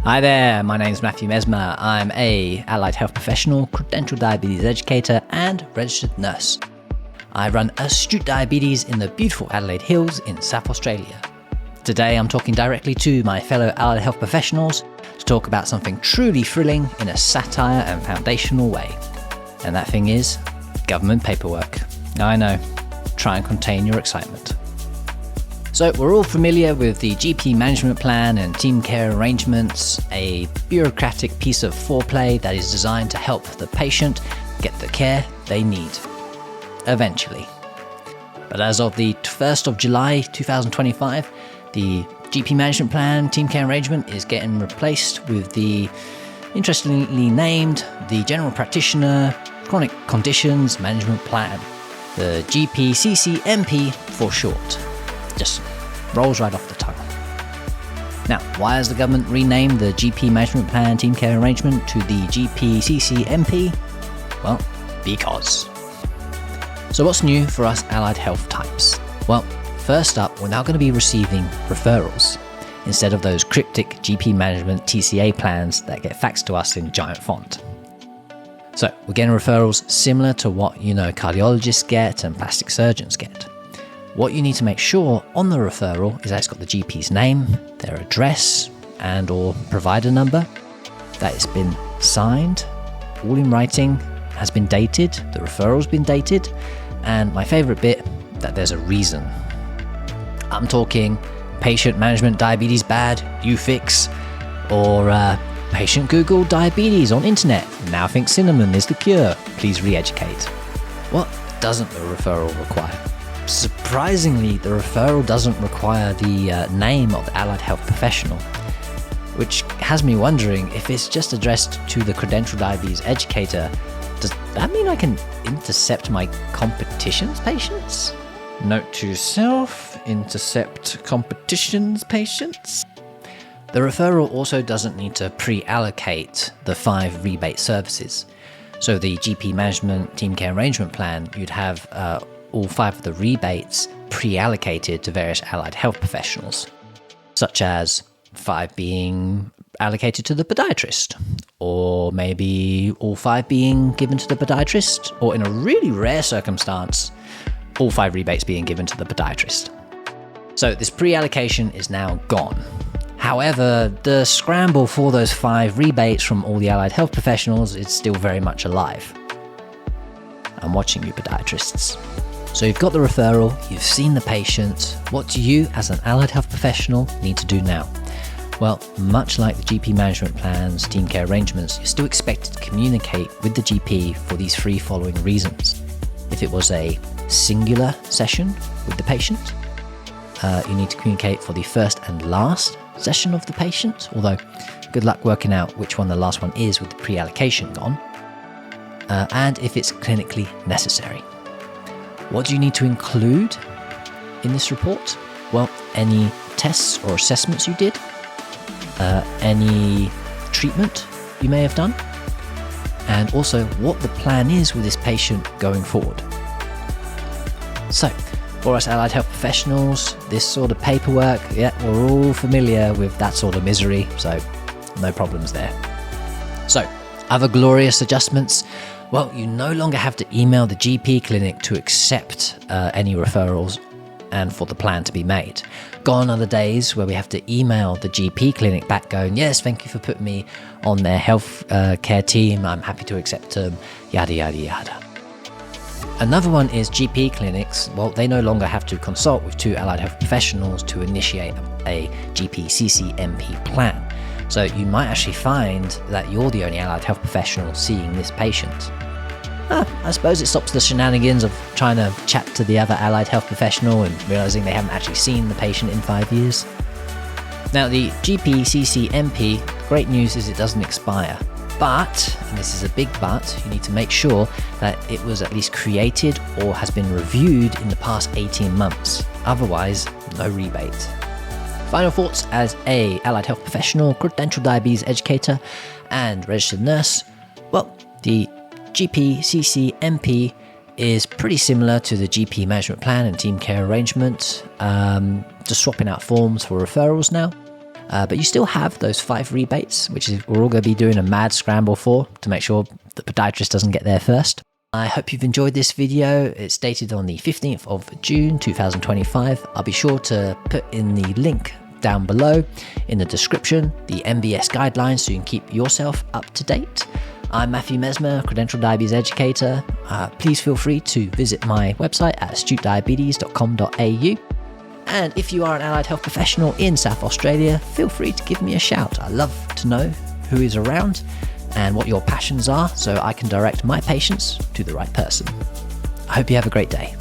Hi there, my name's Matthew Messmer. I'm a allied health professional, credentialed diabetes educator, and registered nurse. I run Astute Diabetes in the beautiful Adelaide Hills in South Australia. Today I'm talking directly to my fellow allied health professionals to talk about something truly thrilling in a satire and foundational way. And that thing is government paperwork. I know, try and contain your excitement. So we're all familiar with the GP management plan and team care arrangements, a bureaucratic piece of foreplay that is designed to help the patient get the care they need, eventually. But as of the 1st of July 2025, the GP management plan team care arrangement is getting replaced with the interestingly named the General Practitioner Chronic Conditions Management Plan, the GPCCMP for short. Just rolls right off the tongue. Now, why has the government renamed the GP Management Plan Team Care Arrangement to the GPCCMP? Well, because. So what's new for us allied health types? Well, first up, we're now going to be receiving referrals instead of those cryptic GP management TCA plans that get faxed to us in giant font. So we're getting referrals similar to what cardiologists get and plastic surgeons get. What you need to make sure on the referral is that it's got the GP's name, their address and or provider number, that it's been signed, all in writing, has been dated, the referral's been dated, and my favourite bit, that there's a reason. I'm talking patient management diabetes bad, you fix, or patient Google diabetes on internet, now think cinnamon is the cure, please re-educate. What doesn't the referral require? Surprisingly, the referral doesn't require the name of the allied health professional, which has me wondering if it's just addressed to the Credentialled Diabetes Educator. Does that mean I can intercept my competitions patients? Note to self, intercept competitions patients. The referral also doesn't need to pre-allocate the 5 rebate services. So the GP management team care arrangement plan, you'd have all 5 of the rebates pre-allocated to various allied health professionals, such as 5 being allocated to the podiatrist, or maybe all 5 being given to the podiatrist, or in a really rare circumstance, all 5 rebates being given to the podiatrist. So this pre-allocation is now gone. However, the scramble for those 5 rebates from all the allied health professionals is still very much alive. I'm watching you, podiatrists. So you've got the referral, you've seen the patient. What do you, as an allied health professional, need to do now? Well, much like the GP management plans, team care arrangements, you're still expected to communicate with the GP for these 3 following reasons. If it was a singular session with the patient, you need to communicate for the first and last session of the patient, although good luck working out which one the last one is with the pre-allocation gone, and if it's clinically necessary. What do you need to include in this report? Well, any tests or assessments you did, any treatment you may have done, and also what the plan is with this patient going forward. So, for us allied health professionals, this sort of paperwork, we're all familiar with that sort of misery, so no problems there. So, other glorious adjustments. Well, you no longer have to email the GP clinic to accept any referrals and for the plan to be made. Gone are the days where we have to email the GP clinic back going, yes, thank you for putting me on their health care team, I'm happy to accept them, yada, yada, yada. Another one is GP clinics. Well, they no longer have to consult with 2 allied health professionals to initiate a GPCCMP plan. So you might actually find that you're the only allied health professional seeing this patient. I suppose it stops the shenanigans of trying to chat to the other allied health professional and realizing they haven't actually seen the patient in 5 years. Now, the GPCCMP, great news is it doesn't expire. But, and this is a big but, you need to make sure that it was at least created or has been reviewed in the past 18 months. Otherwise, no rebate. Final thoughts as a allied health professional, credentialed diabetes educator, and registered nurse. Well, the GPCCMP is pretty similar to the GP management plan and team care arrangement, just swapping out forms for referrals now. But you still have those 5 rebates, which is we're all going to be doing a mad scramble for to make sure the podiatrist doesn't get there first. I hope you've enjoyed this video. It's dated on the 15th of June 2025. I'll be sure to put in the link down below in the description, the MBS guidelines, so you can keep yourself up to date. I'm Matthew Messmer, Credentialled Diabetes Educator. Please feel free to visit my website at astutediabetes.com.au. And if you are an allied health professional in South Australia, feel free to give me a shout. I love to know who is around and what your passions are, so I can direct my patients to the right person. I hope you have a great day.